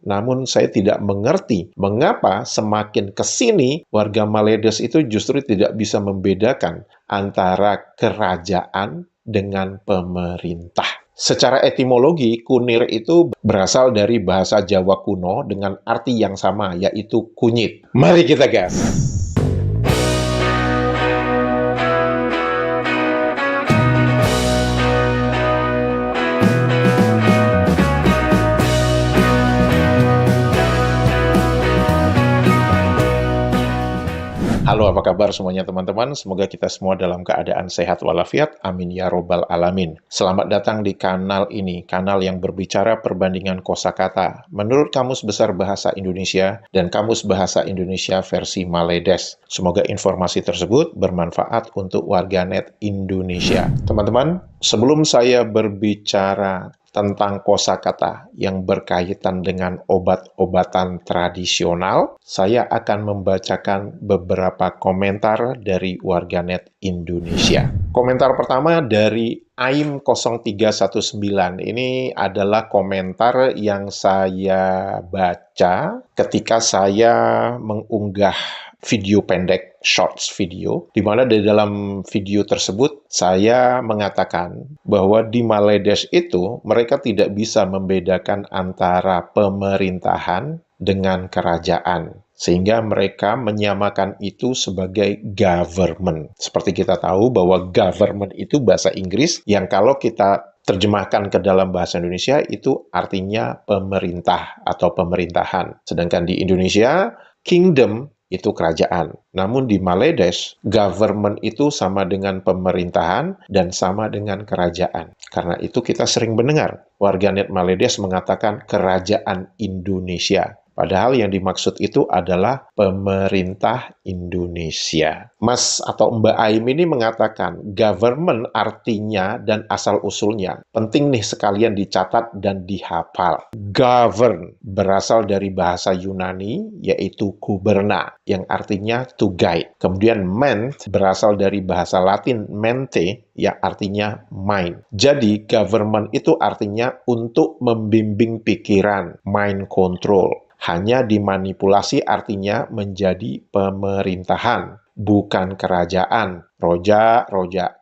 Namun saya tidak mengerti mengapa semakin ke sini warga Maledes itu justru tidak bisa membedakan antara kerajaan dengan pemerintah. Secara etimologi, kunir itu berasal dari bahasa Jawa kuno dengan arti yang sama, yaitu kunyit. Mari kita gas! Halo, apa kabar semuanya teman-teman? Semoga kita semua dalam keadaan sehat walafiat. Amin ya robbal alamin. Selamat datang di kanal ini, kanal yang berbicara perbandingan kosakata menurut Kamus Besar Bahasa Indonesia dan Kamus Bahasa Indonesia versi Maledes. Semoga informasi tersebut bermanfaat untuk warganet Indonesia. Teman-teman, sebelum saya berbicara tentang kosakata yang berkaitan dengan obat-obatan tradisional, saya akan membacakan beberapa komentar dari warganet Indonesia. Komentar pertama dari AIM0319. Ini adalah komentar yang saya baca ketika saya mengunggah video pendek, shorts video, di mana di dalam video tersebut saya mengatakan bahwa di Maledes itu mereka tidak bisa membedakan antara pemerintahan dengan kerajaan, sehingga mereka menyamakan itu sebagai government. Seperti kita tahu bahwa government itu bahasa Inggris yang kalau kita terjemahkan ke dalam bahasa Indonesia itu artinya pemerintah atau pemerintahan. Sedangkan di Indonesia, kingdom itu kerajaan. Namun di Maledes, government itu sama dengan pemerintahan dan sama dengan kerajaan. Karena itu kita sering mendengar warganet Maledes mengatakan kerajaan Indonesia. Padahal yang dimaksud itu adalah pemerintah Indonesia. Mas atau Mbak Aim ini mengatakan government artinya dan asal-usulnya. Penting nih sekalian dicatat dan dihafal. Govern berasal dari bahasa Yunani yaitu guberna yang artinya to guide. Kemudian ment berasal dari bahasa Latin mente yang artinya mind. Jadi government itu artinya untuk membimbing pikiran, mind control. Hanya dimanipulasi artinya menjadi pemerintahan, bukan kerajaan. Roja,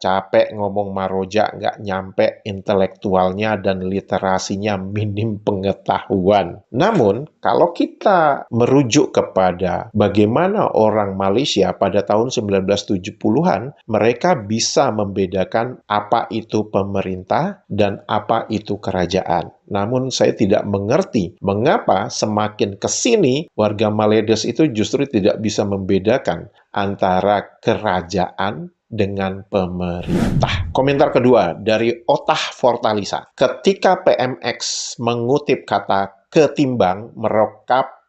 capek ngomong maroja, nggak nyampe intelektualnya dan literasinya minim pengetahuan. Namun, kalau kita merujuk kepada bagaimana orang Malaysia pada tahun 1970-an, mereka bisa membedakan apa itu pemerintah dan apa itu kerajaan. Namun, saya tidak mengerti mengapa semakin ke sini warga Maledes itu justru tidak bisa membedakan antara kerajaan dengan pemerintah. Komentar kedua dari Otah Fortalisa. Ketika PMX mengutip kata ketimbang,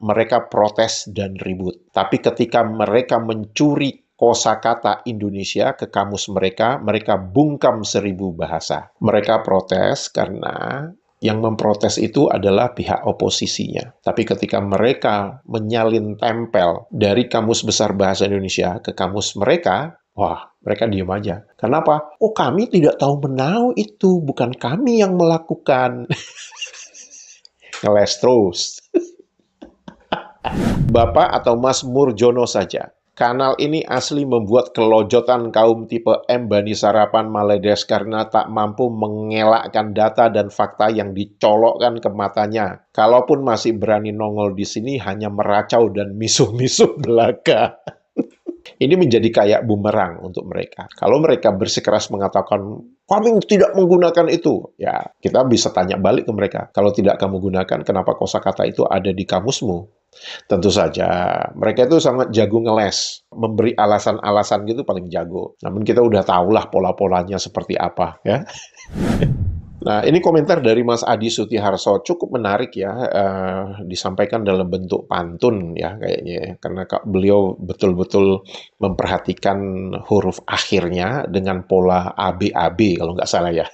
mereka protes dan ribut. Tapi ketika mereka mencuri kosakata Indonesia ke kamus mereka bungkam 1000 bahasa. Mereka protes karena yang memprotes itu adalah pihak oposisinya. Tapi ketika mereka menyalin tempel dari Kamus Besar Bahasa Indonesia ke kamus mereka, wah, mereka diam aja. Kenapa? Oh, kami tidak tahu menau itu. Bukan kami yang melakukan. Ngeles terus. Bapak atau Mas Murjono saja. Kanal ini asli membuat kelojotan kaum tipe M Bani Sarapan Maledes karena tak mampu mengelakkan data dan fakta yang dicolokkan ke matanya. Kalaupun masih berani nongol di sini hanya meracau dan misuh-misuh belaka. Ini menjadi kayak bumerang untuk mereka. Kalau mereka bersikeras mengatakan, kami tidak menggunakan itu, ya kita bisa tanya balik ke mereka. Kalau tidak kamu gunakan, kenapa kosakata itu ada di kamusmu? Tentu saja, mereka itu sangat jago ngeles. Memberi alasan-alasan gitu paling jago. Namun kita udah tahulah pola-polanya seperti apa, ya. Nah, ini komentar dari Mas Adi Sutiharso cukup menarik ya, disampaikan dalam bentuk pantun ya kayaknya, karena beliau betul-betul memperhatikan huruf akhirnya dengan pola ABAB kalau nggak salah ya.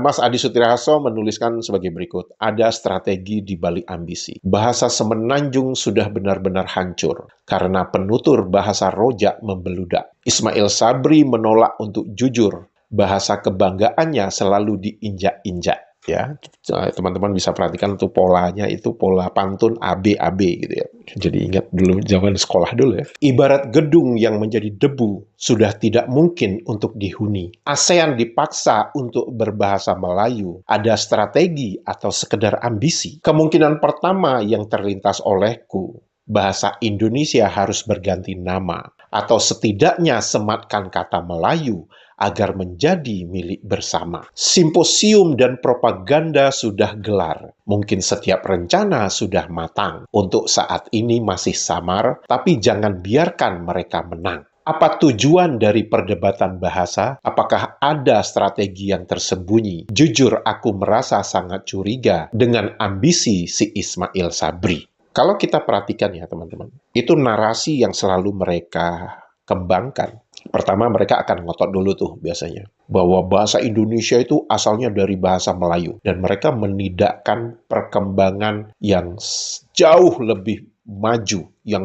Mas Adi Sutiharso menuliskan sebagai berikut, ada strategi di balik ambisi. Bahasa Semenanjung sudah benar-benar hancur, karena penutur bahasa rojak membeludak. Ismail Sabri menolak untuk jujur, bahasa kebanggaannya selalu diinjak-injak. Ya, teman-teman bisa perhatikan tuh polanya itu pola pantun AB-AB gitu ya. Jadi ingat dulu zaman sekolah dulu ya. Ibarat gedung yang menjadi debu, sudah tidak mungkin untuk dihuni. ASEAN dipaksa untuk berbahasa Melayu. Ada strategi atau sekedar ambisi? Kemungkinan pertama yang terlintas olehku, bahasa Indonesia harus berganti nama, atau setidaknya sematkan kata Melayu agar menjadi milik bersama. Simposium dan propaganda sudah gelar. Mungkin setiap rencana sudah matang. Untuk saat ini masih samar, tapi jangan biarkan mereka menang. Apa tujuan dari perdebatan bahasa? Apakah ada strategi yang tersembunyi? Jujur, aku merasa sangat curiga dengan ambisi si Ismail Sabri. Kalau kita perhatikan ya teman-teman, itu narasi yang selalu mereka kembangkan. Pertama, mereka akan ngotot dulu tuh biasanya, bahwa bahasa Indonesia itu asalnya dari bahasa Melayu. Dan mereka menidakkan perkembangan yang jauh lebih maju, yang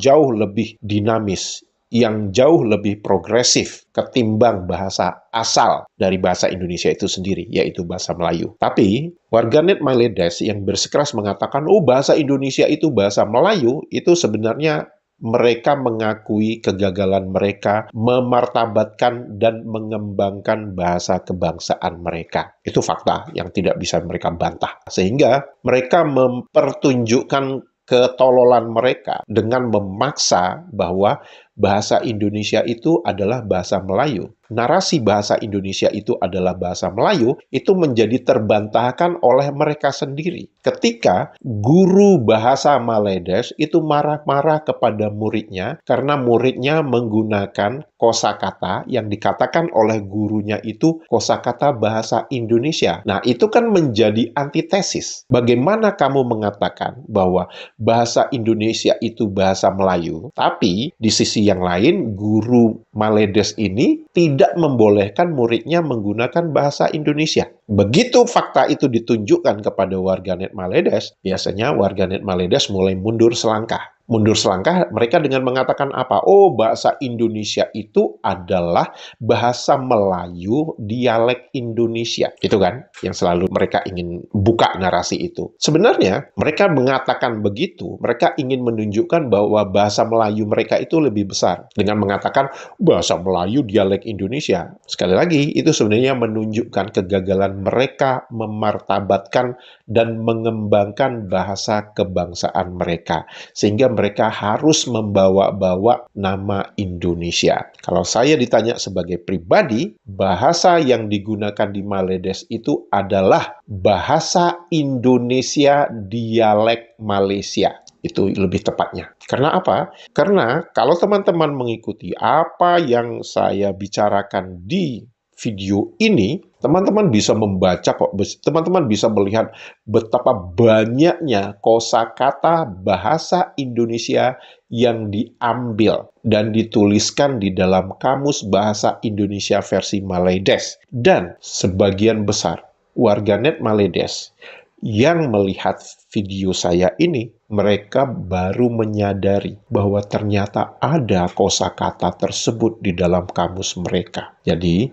jauh lebih dinamis, yang jauh lebih progresif ketimbang bahasa asal dari bahasa Indonesia itu sendiri, yaitu bahasa Melayu. Tapi, warganet Maledes yang bersikeras mengatakan, oh bahasa Indonesia itu bahasa Melayu, itu sebenarnya mereka mengakui kegagalan mereka memartabatkan dan mengembangkan bahasa kebangsaan mereka. Itu fakta yang tidak bisa mereka bantah. Sehingga mereka mempertunjukkan ketololan mereka dengan memaksa bahwa bahasa Indonesia itu adalah bahasa Melayu. Narasi bahasa Indonesia itu adalah bahasa Melayu, itu menjadi terbantahkan oleh mereka sendiri. Ketika guru bahasa Maledes itu marah-marah kepada muridnya, karena muridnya menggunakan kosakata yang dikatakan oleh gurunya itu kosakata bahasa Indonesia. Nah, itu kan menjadi antitesis. Bagaimana kamu mengatakan bahwa bahasa Indonesia itu bahasa Melayu, tapi di sisi yang lain, guru Maledes ini tidak membolehkan muridnya menggunakan bahasa Indonesia. Begitu fakta itu ditunjukkan kepada warganet Maledes, biasanya warganet Maledes mulai mundur selangkah. Mundur selangkah, mereka dengan mengatakan apa? Oh, bahasa Indonesia itu adalah bahasa Melayu dialek Indonesia. Itu kan yang selalu mereka ingin buka narasi itu. Sebenarnya, mereka mengatakan begitu, mereka ingin menunjukkan bahwa bahasa Melayu mereka itu lebih besar. Dengan mengatakan bahasa Melayu dialek Indonesia. Sekali lagi, itu sebenarnya menunjukkan kegagalan mereka memartabatkan dan mengembangkan bahasa kebangsaan mereka. Sehingga mereka harus membawa-bawa nama Indonesia. Kalau saya ditanya sebagai pribadi, bahasa yang digunakan di Maledes itu adalah bahasa Indonesia dialek Malaysia. Itu lebih tepatnya. Karena apa? Karena kalau teman-teman mengikuti apa yang saya bicarakan di video ini, teman-teman bisa membaca kok, teman-teman bisa melihat betapa banyaknya kosakata bahasa Indonesia yang diambil dan dituliskan di dalam Kamus Bahasa Indonesia versi Maledes. Dan sebagian besar warganet Maledes yang melihat video saya ini, mereka baru menyadari bahwa ternyata ada kosakata tersebut di dalam kamus mereka. Jadi,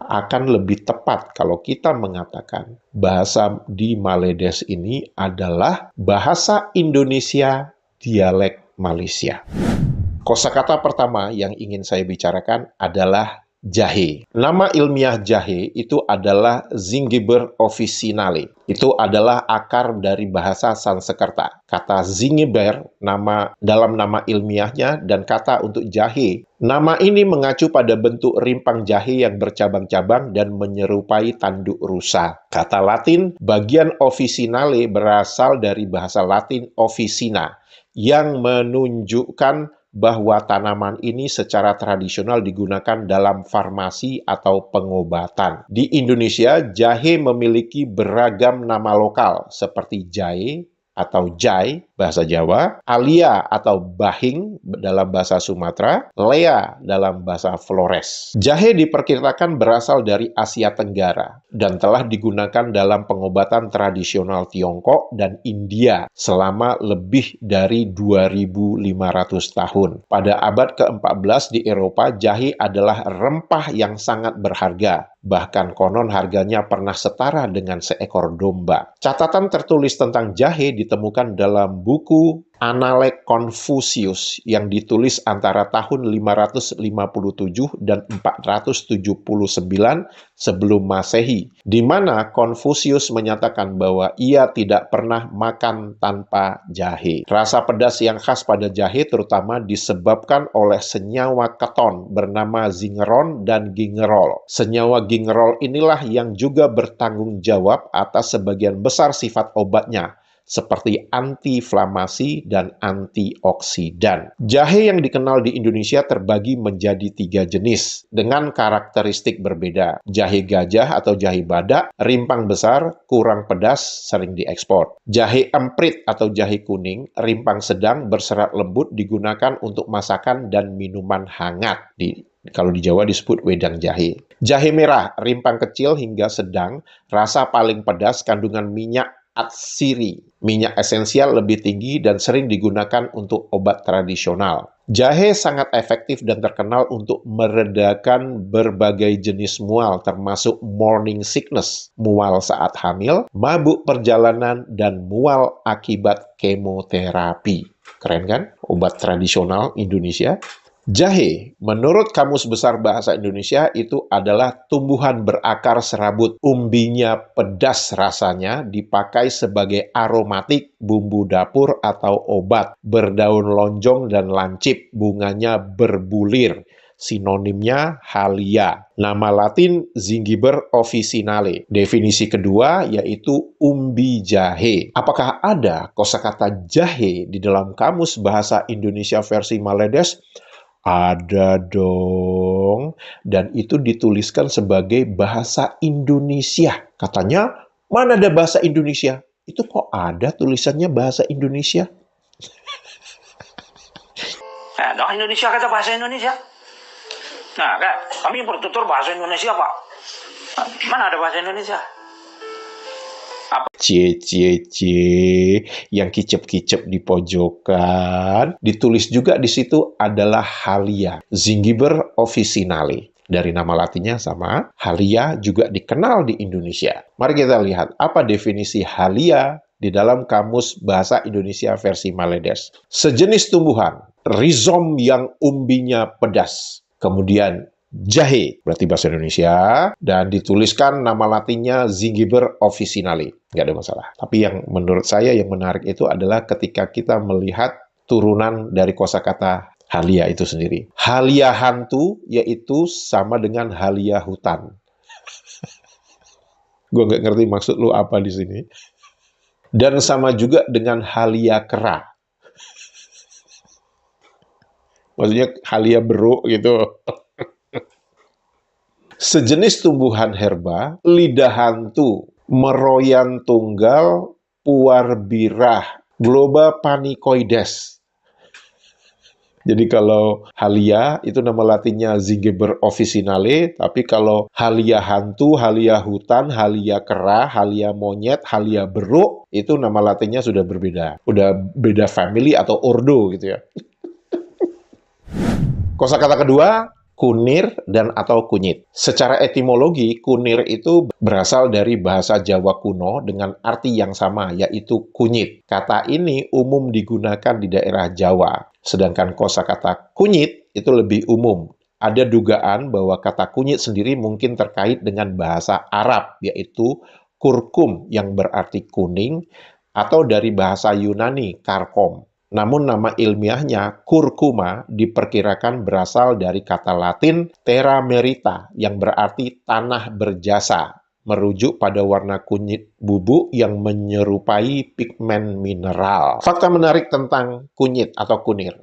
akan lebih tepat kalau kita mengatakan bahasa di Maledes ini adalah bahasa Indonesia dialek Malaysia. Kosakata pertama yang ingin saya bicarakan adalah jahe. Nama ilmiah jahe itu adalah Zingiber officinale. Itu adalah akar dari bahasa Sanskerta. Kata Zingiber dalam nama ilmiahnya dan kata untuk jahe. Nama ini mengacu pada bentuk rimpang jahe yang bercabang-cabang dan menyerupai tanduk rusa. Kata Latin, bagian officinale berasal dari bahasa Latin officina, yang menunjukkan bahwa tanaman ini secara tradisional digunakan dalam farmasi atau pengobatan. Di Indonesia, jahe memiliki beragam nama lokal seperti jahe atau jai, bahasa Jawa, alia atau bahing dalam bahasa Sumatera, lea dalam bahasa Flores. Jahe diperkirakan berasal dari Asia Tenggara dan telah digunakan dalam pengobatan tradisional Tiongkok dan India selama lebih dari 2.500 tahun. Pada abad ke-14 di Eropa, jahe adalah rempah yang sangat berharga. Bahkan konon harganya pernah setara dengan seekor domba. Catatan tertulis tentang jahe ditemukan dalam buku Annales Confucius yang ditulis antara tahun 557 dan 479 sebelum Masehi, di mana Confucius menyatakan bahwa ia tidak pernah makan tanpa jahe. Rasa pedas yang khas pada jahe terutama disebabkan oleh senyawa keton bernama zingeron dan gingerol. Senyawa gingerol inilah yang juga bertanggung jawab atas sebagian besar sifat obatnya, seperti antiinflamasi dan antioksidan. Jahe yang dikenal di Indonesia terbagi menjadi 3 jenis dengan karakteristik berbeda. Jahe gajah atau jahe badak, rimpang besar, kurang pedas, sering diekspor. Jahe emprit atau jahe kuning, rimpang sedang, berserat lembut, digunakan untuk masakan dan minuman hangat. Kalau di Jawa disebut wedang jahe. Jahe merah, rimpang kecil hingga sedang, rasa paling pedas, kandungan minyak atsiri, minyak esensial lebih tinggi dan sering digunakan untuk obat tradisional. Jahe sangat efektif dan terkenal untuk meredakan berbagai jenis mual, termasuk morning sickness, mual saat hamil, mabuk perjalanan, dan mual akibat kemoterapi. Keren kan? Obat tradisional Indonesia. Jahe, menurut Kamus Besar Bahasa Indonesia, itu adalah tumbuhan berakar serabut. Umbinya pedas rasanya, dipakai sebagai aromatik, bumbu dapur, atau obat. Berdaun lonjong dan lancip, bunganya berbulir. Sinonimnya halia. Nama Latin Zingiber officinale. Definisi kedua yaitu umbi jahe. Apakah ada kosakata jahe di dalam Kamus Bahasa Indonesia versi Maledes? Ada dong, dan itu dituliskan sebagai bahasa Indonesia. Katanya, mana ada bahasa Indonesia? Itu kok ada tulisannya bahasa Indonesia? Nah, Indonesia kata bahasa Indonesia. Nah, kami bertutur bahasa Indonesia, Pak. Mana ada bahasa Indonesia? Yang kicep-kicep di pojokan, ditulis juga di situ adalah halia, Zingiber officinale. Dari nama latinnya sama, halia juga dikenal di Indonesia. Mari kita lihat apa definisi halia di dalam Kamus Bahasa Indonesia versi Maledes. Sejenis tumbuhan, rizom yang umbinya pedas. Kemudian jahe, berarti bahasa Indonesia, dan dituliskan nama latinnya Zingiber officinale. Nggak ada masalah. Tapi yang menurut saya yang menarik itu adalah ketika kita melihat turunan dari kosakata halia itu sendiri. Halia hantu, yaitu sama dengan halia hutan. Gue nggak ngerti maksud lu apa di sini. Dan sama juga dengan halia kera. Maksudnya halia beruk gitu. Sejenis tumbuhan herba, lidah hantu, meroyan tunggal, puar birah, globa panicoides. Jadi kalau halia itu nama latinnya Zingiber officinale, tapi kalau halia hantu, halia hutan, halia kera, halia monyet, halia beruk, itu nama latinnya sudah berbeda. Udah beda family atau ordo gitu ya. Kosakata kedua, kunir dan atau kunyit. Secara etimologi, kunir itu berasal dari bahasa Jawa kuno dengan arti yang sama, yaitu kunyit. Kata ini umum digunakan di daerah Jawa, sedangkan kosakata kunyit itu lebih umum. Ada dugaan bahwa kata kunyit sendiri mungkin terkait dengan bahasa Arab, yaitu kurkum yang berarti kuning, atau dari bahasa Yunani, karkom. Namun nama ilmiahnya, curcuma, diperkirakan berasal dari kata Latin terra merita, yang berarti tanah berjasa, merujuk pada warna kunyit bubuk yang menyerupai pigmen mineral. Fakta menarik tentang kunyit atau kunir.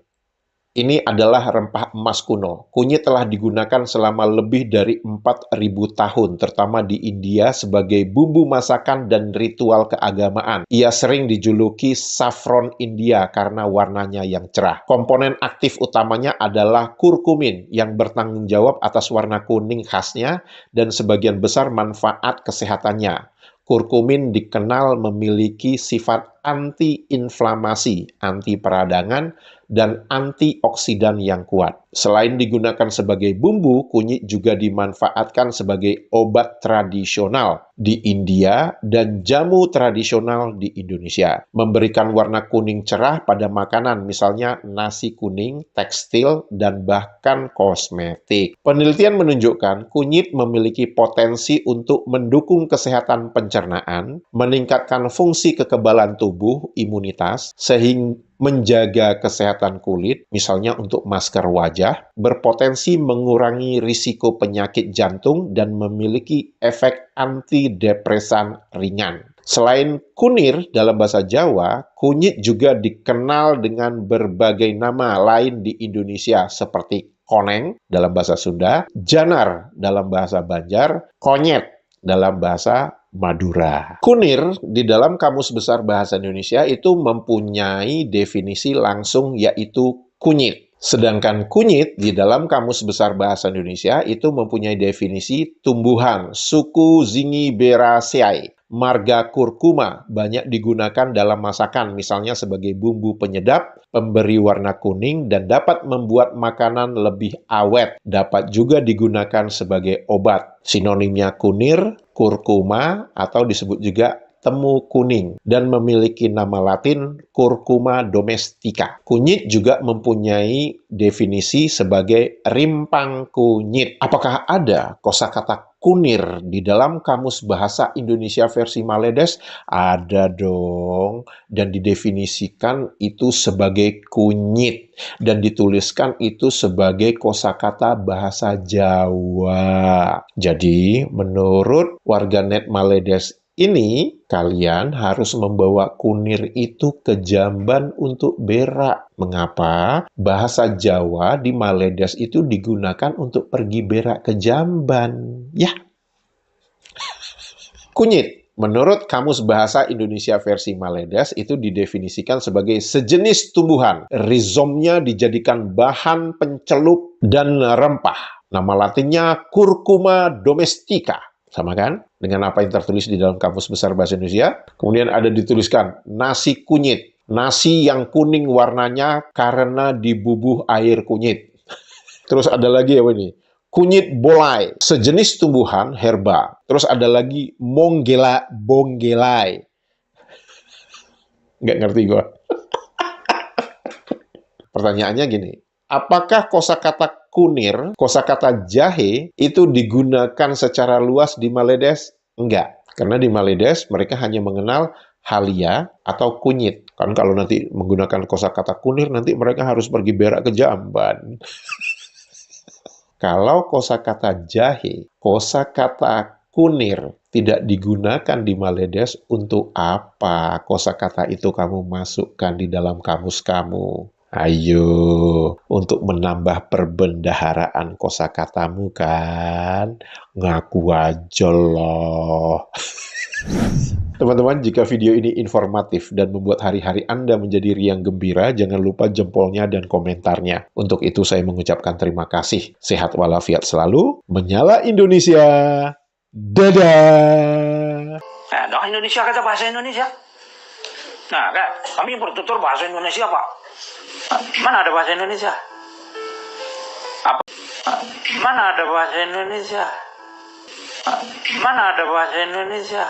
Ini adalah rempah emas kuno. Kunyit telah digunakan selama lebih dari 4.000 tahun, terutama di India sebagai bumbu masakan dan ritual keagamaan. Ia sering dijuluki saffron India karena warnanya yang cerah. Komponen aktif utamanya adalah kurkumin yang bertanggung jawab atas warna kuning khasnya dan sebagian besar manfaat kesehatannya. Kurkumin dikenal memiliki sifat anti-inflamasi, anti peradangan, dan antioksidan yang kuat. Selain digunakan sebagai bumbu, kunyit juga dimanfaatkan sebagai obat tradisional di India dan jamu tradisional di Indonesia. Memberikan warna kuning cerah pada makanan, misalnya nasi kuning, tekstil, dan bahkan kosmetik. Penelitian menunjukkan kunyit memiliki potensi untuk mendukung kesehatan pencernaan, meningkatkan fungsi kekebalan tubuh, imunitas, sehingga menjaga kesehatan kulit, misalnya untuk masker wajah, berpotensi mengurangi risiko penyakit jantung dan memiliki efek antidepresan ringan. Selain kunir dalam bahasa Jawa, kunyit juga dikenal dengan berbagai nama lain di Indonesia seperti koneng dalam bahasa Sunda, janar dalam bahasa Banjar, konyet dalam bahasa Madura. Kunir di dalam Kamus Besar Bahasa Indonesia itu mempunyai definisi langsung yaitu kunyit. Sedangkan kunyit di dalam Kamus Besar Bahasa Indonesia itu mempunyai definisi tumbuhan suku Zingiberaceae. Marga kurkuma banyak digunakan dalam masakan, misalnya sebagai bumbu penyedap, pemberi warna kuning, dan dapat membuat makanan lebih awet. Dapat juga digunakan sebagai obat. Sinonimnya kunir, kurkuma, atau disebut juga temu kuning, dan memiliki nama latin Curcuma domestica. Kunyit juga mempunyai definisi sebagai rimpang kunyit. Apakah ada kosakata kunir di dalam Kamus Bahasa Indonesia versi Maledes? Ada dong, dan didefinisikan itu sebagai kunyit, dan dituliskan itu sebagai kosakata bahasa Jawa. Jadi, menurut warganet Maledes ini, kalian harus membawa kunir itu ke Jamban untuk berak. Mengapa? Bahasa Jawa di Maledes itu digunakan untuk pergi berak ke Jamban. Ya. Kunyit. Menurut Kamus Bahasa Indonesia versi Maledes itu didefinisikan sebagai sejenis tumbuhan. Rizomnya dijadikan bahan pencelup dan rempah. Nama latinnya Curcuma domestica. Sama kan? Dengan apa yang tertulis di dalam Kamus Besar Bahasa Indonesia. Kemudian ada dituliskan nasi kunyit. Nasi yang kuning warnanya karena dibubuh air kunyit. Terus ada lagi apa ini? Kunyit bolai, sejenis tumbuhan herba. Terus ada lagi bonggelai. Nggak ngerti gua. Pertanyaannya gini, apakah kosakata kunir, kosakata jahe, itu digunakan secara luas di Maledes? Enggak. Karena di Maledes mereka hanya mengenal halia atau kunyit. Kan kalau nanti menggunakan kosakata kunir, nanti mereka harus pergi berak ke Jamban. Kalau kosakata jahe, kosakata kunir tidak digunakan di Maledes, untuk apa kosakata itu kamu masukkan di dalam kamus kamu? Ayo, untuk menambah perbendaharaan kosakatamu kan? Ngaku aja loh. Teman-teman, jika video ini informatif dan membuat hari-hari Anda menjadi riang gembira, jangan lupa jempolnya dan komentarnya. Untuk itu saya mengucapkan terima kasih. Sehat walafiat selalu. Menyala Indonesia. Dadah! Nah, Indonesia kata bahasa Indonesia. Nah, kami bertutur bahasa Indonesia, Pak. Mana ada bahasa Indonesia? Apa? Mana ada bahasa Indonesia? Mana ada bahasa Indonesia?